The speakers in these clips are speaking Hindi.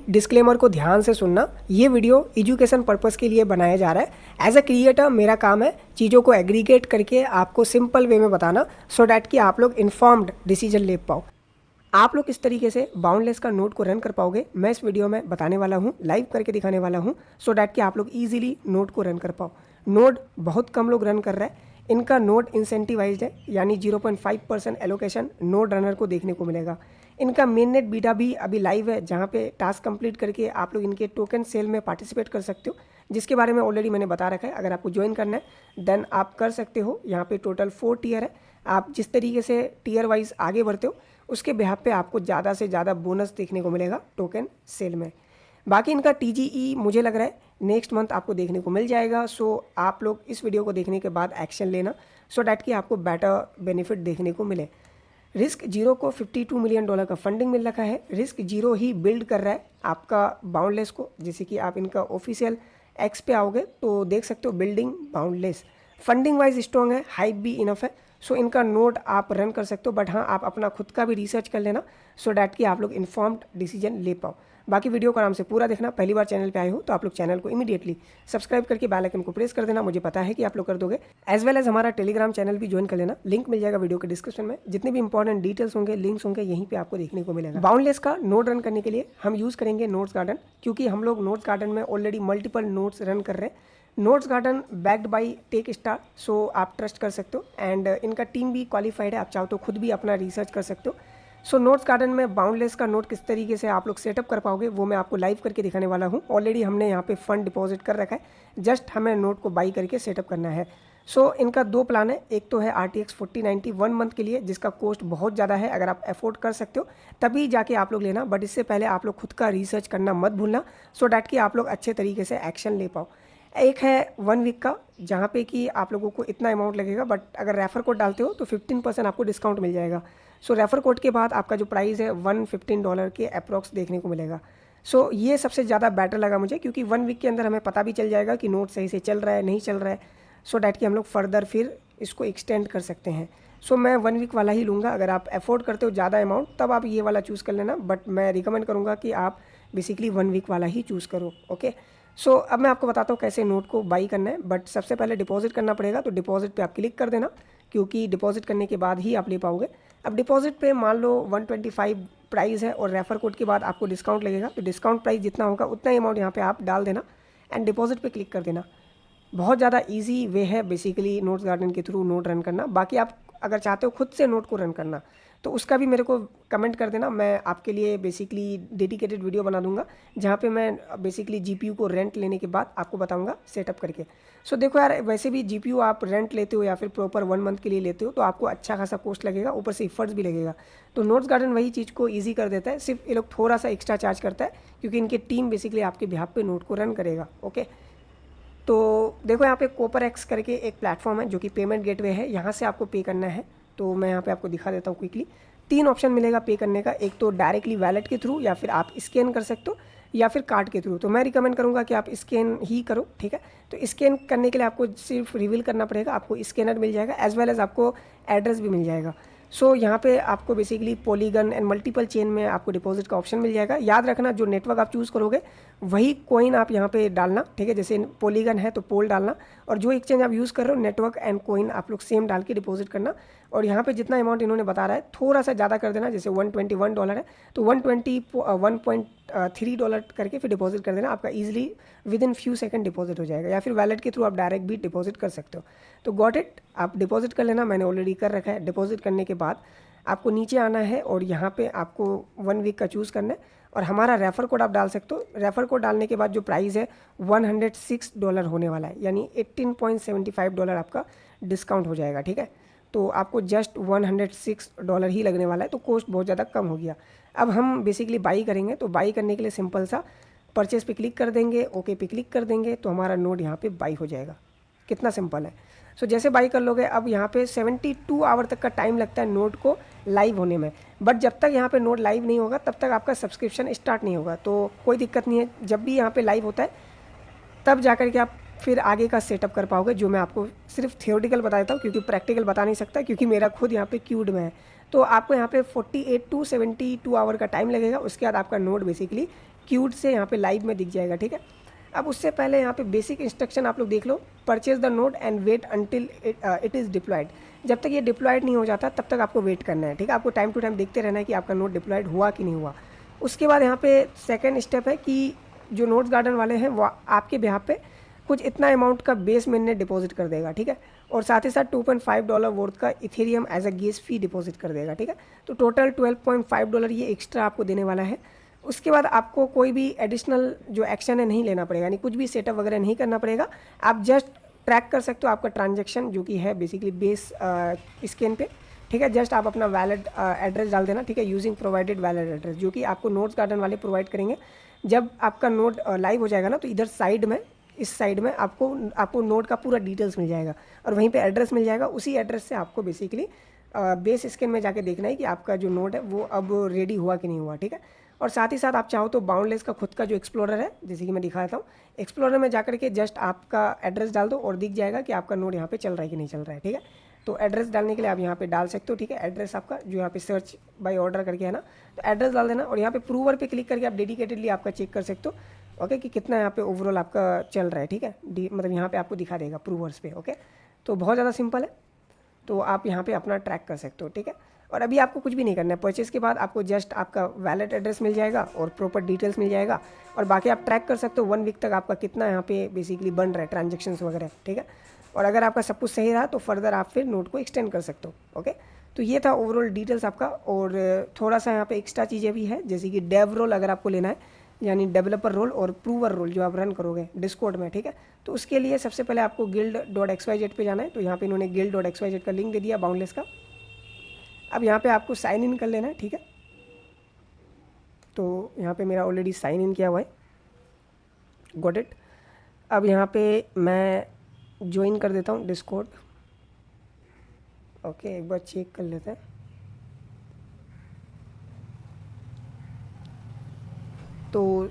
डिस्क्लेमर को ध्यान से सुनना। ये वीडियो एजुकेशन पर्पस के लिए बनाया जा रहा है। एज अ क्रिएटर मेरा काम है चीज़ों को एग्रीगेट करके आपको सिंपल वे में बताना, सो डैट कि आप लोग इन्फॉर्म्ड डिसीजन ले पाओ। आप लोग किस तरीके से बाउंडलेस का नोड को रन कर पाओगे, मैं इस वीडियो में बताने वाला हूँ, लाइव करके दिखाने वाला हूँ, सो डैट कि आप लोग ईजिली नोड को रन कर पाओ। नोड बहुत कम लोग रन कर रहे हैं, इनका नोड इंसेंटिवाइज्ड है, यानी 0.5% एलोकेशन नोड रनर को देखने को मिलेगा। इनका मेन नेट बीटा भी अभी लाइव है, जहाँ पे टास्क कंप्लीट करके आप लोग इनके टोकन सेल में पार्टिसिपेट कर सकते हो, जिसके बारे में ऑलरेडी मैंने बता रखा है। अगर आपको ज्वाइन करना है देन आप कर सकते हो। यहाँ पे टोटल 4 टियर है। आप जिस तरीके से टियर वाइज आगे बढ़ते हो उसके बिहाफ पे आपको ज़्यादा से ज़्यादा बोनस देखने को मिलेगा टोकन सेल में। बाकी इनका TGE मुझे लग रहा है नेक्स्ट मंथ आपको देखने को मिल जाएगा। सो आप लोग इस वीडियो को देखने के बाद एक्शन लेना, सो डैट कि आपको बेटर बेनिफिट देखने को मिले। रिस्क जीरो को $52 मिलियन का फंडिंग मिल रखा है। रिस्क जीरो ही बिल्ड कर रहा है आपका बाउंडलेस को। जैसे कि आप इनका ऑफिशियल एक्स पे आओगे तो देख सकते हो building boundless. Funding wise strong है, हाइप भी इनफ है, सो इनका नोड आप रन कर सकते हो। बट हाँ, आप अपना खुद का भी रिसर्च कर लेना, सो डैट कि आप लोग इन्फॉर्म्ड डिसीजन ले पाओ। बाकी वीडियो को आराम से पूरा देखना। पहली बार चैनल पे आए हो तो आप लोग चैनल को इमीडिएटली सब्सक्राइब करके बेल आइकन को प्रेस कर देना, मुझे पता है कि आप लोग कर दोगे। एज वेल एज हमारा टेलीग्राम चैनल भी ज्वाइन कर लेना, लिंक मिल जाएगा वीडियो के डिस्क्रिप्शन में। जितने भी इंपॉर्टेंट डिटेल्स होंगे, लिंक्स होंगे, यहीं पे आपको देखने को मिलेगा। बाउंडलेस का नोड रन करने के लिए हम यूज़ करेंगे नोड्स गार्डन, क्योंकि हम लोग नोड्स गार्डन में ऑलरेडी मल्टीपल नोड्स रन कर रहे हैं। Nodes garden backed by tech star, so आप ट्रस्ट कर सकते हो। एंड इनका टीम भी क्वालिफाइड है, आप चाहो तो खुद भी अपना रिसर्च कर सकते हो। सो नोड्स गार्डन में बाउंडलेस का नोड किस तरीके से आप लोग सेटअप कर पाओगे वो मैं आपको लाइव करके दिखाने वाला हूँ। ऑलरेडी हमने यहाँ पे फंड डिपॉजिट कर रखा है, जस्ट हमें नोड को बाई करके सेटअप करना है। सो इनका 2 प्लान है। एक तो है RTX 4090 1 मंथ के लिए, जिसका कॉस्ट बहुत ज़्यादा है। अगर आप अफोर्ड कर सकते हो तभी जाके आप लोग लेना, बट इससे पहले आप लोग खुद का रिसर्च करना मत भूलना, सो डैट कि आप लोग अच्छे तरीके से एक्शन ले पाओ। एक है 1 वीक का, जहाँ पे कि आप लोगों को इतना अमाउंट लगेगा, बट अगर रेफर कोड डालते हो तो 15% आपको डिस्काउंट मिल जाएगा। सो रेफर कोड के बाद आपका जो प्राइस है $115 के अप्रॉक्स देखने को मिलेगा। सो ये सबसे ज़्यादा बेटर लगा मुझे, क्योंकि 1 वीक के अंदर हमें पता भी चल जाएगा कि नोट सही से चल रहा है नहीं चल रहा है, सो डैट कि हम लोग फर्दर फिर इसको एक्सटेंड कर सकते हैं। सो मैं 1 वीक वाला ही लूँगा। अगर आप अफोर्ड करते हो ज़्यादा अमाउंट तब आप ये वाला चूज़ कर लेना, बट मैं रिकमेंड करूँगा कि आप बेसिकली 1 वीक वाला ही चूज़ करो। ओके, सो अब मैं आपको बताता हूँ कैसे नोट को बाई करना है। बट सबसे पहले डिपॉजिट करना पड़ेगा, तो डिपॉजिट पे आप क्लिक कर देना, क्योंकि डिपॉजिट करने के बाद ही आप ले पाओगे। अब डिपॉजिट पे मान लो 125 प्राइस है और रेफर कोड के बाद आपको डिस्काउंट लगेगा, तो डिस्काउंट प्राइस जितना होगा उतना ही अमाउंट यहाँ पे आप डाल देना एंड डिपॉजिट पे क्लिक कर देना। बहुत ज़्यादा ईजी वे है बेसिकली नोट्स गार्डन के थ्रू नोट रन करना। बाकी आप अगर चाहते हो खुद से नोट को रन करना तो उसका भी मेरे को कमेंट कर देना, मैं आपके लिए बेसिकली डेडिकेटेड वीडियो बना दूंगा, जहाँ पे मैं बेसिकली GPU को रेंट लेने के बाद आपको बताऊंगा सेटअप करके। सो देखो यार, वैसे भी GPU आप रेंट लेते हो या फिर प्रॉपर 1 मंथ के लिए लेते हो तो आपको अच्छा खासा कॉस्ट लगेगा, ऊपर से इफर्ट्स भी लगेगा। तो नोट्स गार्डन वही चीज़ को ईजी कर देता है, सिर्फ ये लोग थोड़ा सा एक्स्ट्रा चार्ज करता है, क्योंकि इनकी टीम बेसिकली आपके बिहाफ पे नोट को रन करेगा। ओके, तो देखो यहाँ पे कोपरएक्स करके एक प्लेटफॉर्म है जो कि पेमेंट गेटवे है, यहाँ से आपको पे करना है। तो मैं यहाँ पे आपको दिखा देता हूँ क्विकली। 3 ऑप्शन मिलेगा पे करने का, एक तो डायरेक्टली वैलेट के थ्रू, या फिर आप स्कैन कर सकते हो, या फिर कार्ड के थ्रू। तो मैं रिकमेंड करूँगा कि आप स्कैन ही करो, ठीक है। तो स्कैन करने के लिए आपको सिर्फ रिवील करना पड़ेगा, आपको स्कैनर मिल जाएगा, एज वेल एज आपको एड्रेस भी मिल जाएगा। सो यहाँ पे आपको basically polygon and multiple chain में आपको डिपॉजिट का ऑप्शन मिल जाएगा। याद रखना, जो नेटवर्क आप चूज़ करोगे वही कॉइन आप यहाँ पे डालना, ठीक है। जैसे पॉलीगन है तो पोल डालना, और जो एक्सचेंज आप यूज़ कर रहे हो नेटवर्क एंड कॉइन आप लोग सेम डाल के डिपॉजिट करना। और यहाँ पे जितना अमाउंट इन्होंने बता रहा है थोड़ा सा ज़्यादा कर देना, जैसे $121 है तो $1.3 करके फिर डिपॉजिट कर देना। आपका easily with in few second deposit हो जाएगा, या फिर वैलेट के थ्रू आप डायरेक्ट भी डिपॉजिट कर सकते हो। तो गॉट इट, आप डिपॉजिट कर लेना, मैंने ऑलरेडी कर रखा है। डिपॉजिट करने के बाद आपको नीचे आना है और यहाँ पे आपको 1 वीक का चूज़ करना है, और हमारा रेफर कोड आप डाल सकते हो। रेफर कोड डालने के बाद जो प्राइस है $106 होने वाला है, यानी $18.75 आपका डिस्काउंट हो जाएगा, ठीक है। तो आपको जस्ट $106 ही लगने वाला है, तो कॉस्ट बहुत ज़्यादा कम हो गया। अब हम बेसिकली बाई करेंगे, तो बाई करने के लिए सिंपल सा परचेस पे क्लिक कर देंगे, ओके पे क्लिक कर देंगे, तो हमारा नोड यहाँ पे बाई हो जाएगा। कितना सिंपल है। सो जैसे बाई कर लोगे, अब यहाँ पे 72 आवर तक का टाइम लगता है नोड को लाइव होने में, बट जब तक यहाँ पे नोड लाइव नहीं होगा तब तक आपका सब्सक्रिप्शन स्टार्ट नहीं होगा। तो कोई दिक्कत नहीं है, जब भी यहाँ पे लाइव होता है तब जाकर के आप फिर आगे का सेटअप कर पाओगे, जो मैं आपको सिर्फ थियोरेटिकल बता देता हूँ, क्योंकि प्रैक्टिकल बता नहीं सकता, क्योंकि मेरा खुद यहाँ पे क्यूड में है। तो आपको यहाँ पे 48 to 72 आवर का टाइम लगेगा, उसके बाद आपका नोड बेसिकली क्यूट से यहाँ पे लाइव में दिख जाएगा, ठीक है। अब उससे पहले यहाँ पे बेसिक इंस्ट्रक्शन आप लोग देख लो, purchase the node and wait until it is deployed. जब तक ये डिप्लॉयड नहीं हो जाता तब तक आपको वेट करना है, ठीक है। आपको टाइम टू टाइम देखते रहना है कि आपका नोड डिप्लॉयड हुआ कि नहीं हुआ। उसके बाद यहाँ पे सेकंड स्टेप है कि जो नोड्स गार्डन वाले हैं वो आपके बिहाफ पे कुछ इतना अमाउंट का बेस मेननेट डिपॉजिट कर देगा, ठीक है। और साथ ही साथ $2.5 वर्थ का Ethereum as a gas fee deposit कर देगा, ठीक है। तो टोटल $12.5 ये एक्स्ट्रा आपको देने वाला है। उसके बाद आपको कोई भी एडिशनल जो एक्शन है नहीं लेना पड़ेगा, यानी कुछ भी सेटअप वगैरह नहीं करना पड़ेगा। आप जस्ट ट्रैक कर सकते हो आपका ट्रांजैक्शन जो कि है बेसिकली बेस स्कैन पे, ठीक है। जस्ट आप अपना वैलिड एड्रेस डाल देना, ठीक है, यूजिंग प्रोवाइडेड वैलिड एड्रेस, जो कि आपको नोड्स गार्डन वाले प्रोवाइड करेंगे। जब आपका नोड लाइव हो जाएगा ना, तो इधर साइड में, इस साइड में आपको नोड का पूरा डिटेल्स मिल जाएगा और वहीं पे एड्रेस मिल जाएगा। उसी एड्रेस से आपको बेसिकली बेस स्कैन में जाके देखना है कि आपका जो नोड है वो अब रेडी हुआ कि नहीं हुआ, ठीक है। और साथ ही साथ आप चाहो तो बाउंडलेस का खुद का जो एक्सप्लोरर है, जैसे कि मैं दिखाता हूँ, एक्सप्लोरर में जाकर के जस्ट आपका एड्रेस डाल दो और दिख जाएगा कि आपका नोड यहाँ पे चल रहा है कि नहीं चल रहा है, ठीक है। तो एड्रेस डालने के लिए आप यहाँ पे डाल सकते हो, ठीक है। एड्रेस आपका जो यहाँ पे सर्च बाय ऑर्डर करके है ना, तो एड्रेस डाल देना और यहाँ पे प्रूवर पे क्लिक करके आप डेडिकेटेडली आपका चेक कर सकते हो, ओके, कि कितना यहाँ पे ओवरऑल आपका चल रहा है, ठीक है। मतलब यहाँ पे आपको दिखा देगा प्रूवर्स पे, ओके। तो बहुत ज़्यादा सिंपल है, तो आप यहाँ पे अपना ट्रैक कर सकते हो, ठीक है। और अभी आपको कुछ भी नहीं करना है, परचेज़ के बाद आपको जस्ट आपका वैलेट एड्रेस मिल जाएगा और प्रॉपर डिटेल्स मिल जाएगा और बाकी आप ट्रैक कर सकते हो 1 वीक तक आपका कितना यहाँ पे बेसिकली बन रहा है ट्रांजेक्शन्स वगैरह, ठीक है। और अगर आपका सब कुछ सही रहा तो फर्दर आप फिर नोड को एक्सटेंड कर सकते हो, ओके। तो ये था ओवरऑल डिटेल्स आपका। और थोड़ा सा यहाँ पे एक्स्ट्रा चीज़ें भी है, जैसे कि डेव रोल अगर आपको लेना है, यानी डेवलपर रोल और प्रूवर रोल जो आप रन करोगे डिस्कॉर्ड में, ठीक है। तो उसके लिए सबसे पहले आपको guild.xyz पे जाना है। तो यहाँ पे इन्होंने guild.xyz का लिंक दे दिया बाउंडलेस का। अब यहाँ पे आपको साइन इन कर लेना है, ठीक है। तो यहाँ पे मेरा ऑलरेडी साइन इन किया हुआ है, गॉट इट। अब यहाँ पे मैं ज्वाइन कर देता हूँ डिस्कॉर्ड, ओके। एक बार चेक कर लेते हैं। तो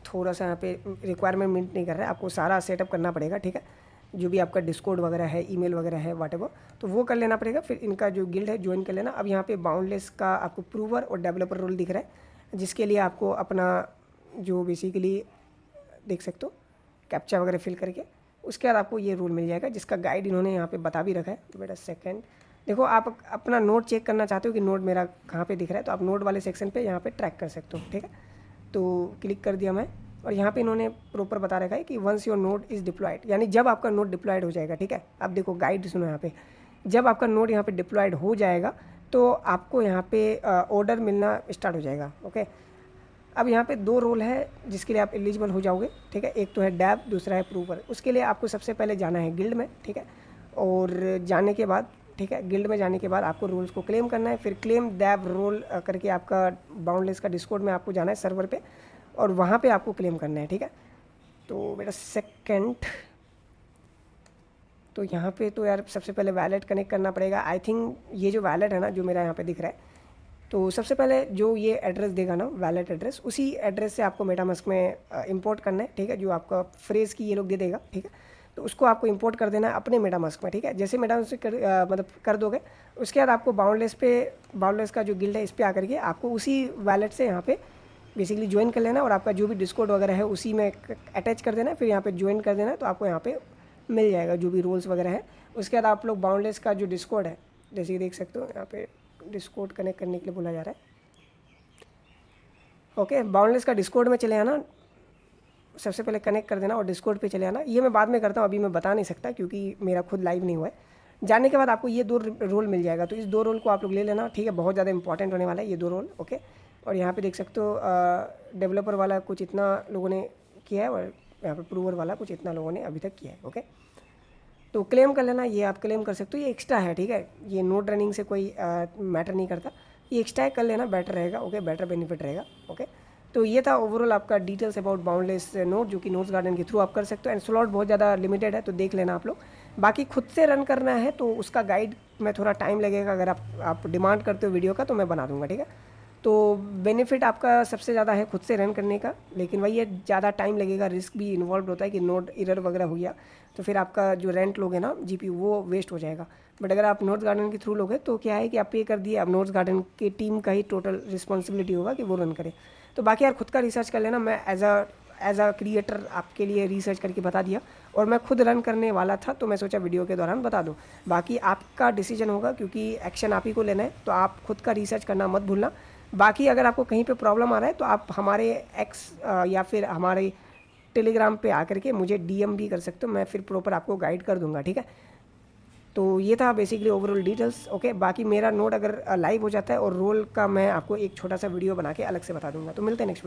थोड़ा सा यहाँ पे रिक्वायरमेंट मिट नहीं कर रहा है, आपको सारा सेटअप करना पड़ेगा, ठीक है। जो भी आपका डिस्कॉर्ड वगैरह है, ईमेल वगैरह है, व्हाटएवर, तो वो कर लेना पड़ेगा। फिर इनका जो गिल्ड है ज्वाइन कर लेना। अब यहाँ पे बाउंडलेस का आपको प्रूवर और डेवलपर रोल दिख रहा है, जिसके लिए आपको अपना जो बेसिकली देख सकते हो कैप्चा वगैरह फिल करके उसके बाद आपको ये रोल मिल जाएगा, जिसका गाइड इन्होंने यहाँ पे बता भी रखा है। तो बेटा सेकंड देखो, आप अपना नोड चेक करना चाहते हो कि नोड मेरा कहाँ पे दिख रहा है, तो आप नोड वाले सेक्शन पे यहाँ पे ट्रैक कर सकते हो, ठीक है। तो क्लिक कर दिया मैं और यहाँ पे इन्होंने प्रॉपर बता रखा है कि once your node is deployed, यानी जब आपका नोड डिप्लॉयड हो जाएगा, ठीक है। अब देखो गाइड सुनो यहाँ पे, जब आपका नोड यहाँ पे डिप्लॉयड हो जाएगा तो आपको यहाँ पे ऑर्डर मिलना स्टार्ट हो जाएगा, ओके। अब यहाँ पे 2 रोल है जिसके लिए आप एलिजिबल हो जाओगे, ठीक है। एक तो है डैब, दूसरा है प्रूवर। उसके लिए आपको सबसे पहले जाना है गिल्ड में, ठीक है। और जाने के बाद, ठीक है, गिल्ड में जाने के बाद आपको रोल्स को क्लेम करना है। फिर क्लेम डैब रोल करके आपका बाउंडलेस का डिस्कॉर्ड में आपको जाना है सर्वर पे और वहाँ पे आपको क्लेम करना है, ठीक है। तो बेटा सेकंड, तो यहाँ पे तो यार सबसे पहले वैलेट कनेक्ट करना पड़ेगा। आई थिंक ये जो वैलेट है ना, जो मेरा यहाँ पे दिख रहा है, तो सबसे पहले जो ये एड्रेस देगा ना, वैलेट एड्रेस, उसी एड्रेस से आपको मेटामास्क में इंपोर्ट करना है, ठीक है। जो आपका फ्रेज की ये लोग दे देगा, ठीक है। तो उसको आपको इंपोर्ट कर देना है अपने मेटामास्क में, ठीक है। जैसे मेटामास्क मतलब कर दोगे, उसके बाद आपको बाउंडलेस का जो गिल्ड है इस पर आकर के आपको उसी वैलेट से यहाँ पे बेसिकली ज्वाइन कर लेना और आपका जो भी डिस्कॉर्ड वगैरह है उसी में अटैच कर देना है। फिर यहाँ पे ज्वाइन कर देना है, तो आपको यहाँ पे मिल जाएगा जो भी रोल्स वगैरह है। उसके बाद आप लोग बाउंडलेस का जो डिस्कॉर्ड है, जैसे कि देख सकते हो यहाँ पे डिस्कॉर्ड कनेक्ट करने के लिए बोला जा रहा है, ओके। बाउंडलेस का डिस्कॉर्ड में चले आना, सबसे पहले कनेक्ट कर देना और डिस्कॉर्ड पे चले आना। ये मैं बाद में करता हूँ, अभी मैं बता नहीं सकता क्योंकि मेरा खुद लाइव नहीं हुआ है। जाने के बाद आपको ये 2 रोल मिल जाएगा, तो इस 2 रोल को आप लोग ले लेना, ठीक है। बहुत ज़्यादा इंपॉर्टेंट होने वाला है ये 2 रोल, ओके। और यहाँ पे देख सकते हो डेवलपर वाला कुछ इतना लोगों ने किया है और यहाँ पे प्रूवर वाला कुछ इतना लोगों ने अभी तक किया है, ओके। तो क्लेम कर लेना, ये आप क्लेम कर सकते हो, ये एक्स्ट्रा है, ठीक है। ये नोड रनिंग से कोई मैटर नहीं करता, ये एक्स्ट्रा कर लेना, बेटर रहेगा, ओके, बेटर बेनिफिट रहेगा, ओके। तो ये था ओवरऑल आपका डिटेल्स अबाउट बाउंडलेस नोड, जो कि नोड्स गार्डन के थ्रू आप कर सकते हो। एंड स्लॉट बहुत ज़्यादा लिमिटेड है, तो देख लेना आप लोग। बाकी खुद से रन करना है तो उसका गाइड में थोड़ा टाइम लगेगा, अगर आप डिमांड करते हो वीडियो का तो मैं बना दूंगा, ठीक है। तो बेनिफिट आपका सबसे ज़्यादा है खुद से रन करने का, लेकिन वही है ज़्यादा टाइम लगेगा, रिस्क भी इन्वॉल्व होता है कि नोड एरर वगैरह हो गया तो फिर आपका जो रेंट लोगे ना जीपीयू वो वेस्ट हो जाएगा। बट अगर आप नोट्स गार्डन के थ्रू लोगे तो क्या है कि आप पे कर दिए, अब नोट्स गार्डन की टीम का ही टोटल रिस्पॉन्सिबिलिटी होगा कि वो रन करे। तो बाकी यार खुद का रिसर्च कर लेना, मैं एज अ क्रिएटर आपके लिए रिसर्च करके बता दिया, और मैं खुद रन करने वाला था तो मैं सोचा वीडियो के दौरान बता दूं। बाकी आपका डिसीजन होगा क्योंकि एक्शन आप ही को लेना है, तो आप खुद का रिसर्च करना मत भूलना। बाकी अगर आपको कहीं पे प्रॉब्लम आ रहा है तो आप हमारे एक्स या फिर हमारे टेलीग्राम पे आकर के मुझे डीएम भी कर सकते हो, मैं फिर प्रॉपर आपको गाइड कर दूंगा, ठीक है। तो ये था बेसिकली ओवरऑल डिटेल्स, ओके। बाकी मेरा नोट अगर लाइव हो जाता है और रोल का मैं आपको एक छोटा सा वीडियो बना के अलग से बता दूंगा। तो मिलते हैं नेक्स्ट वीडियो।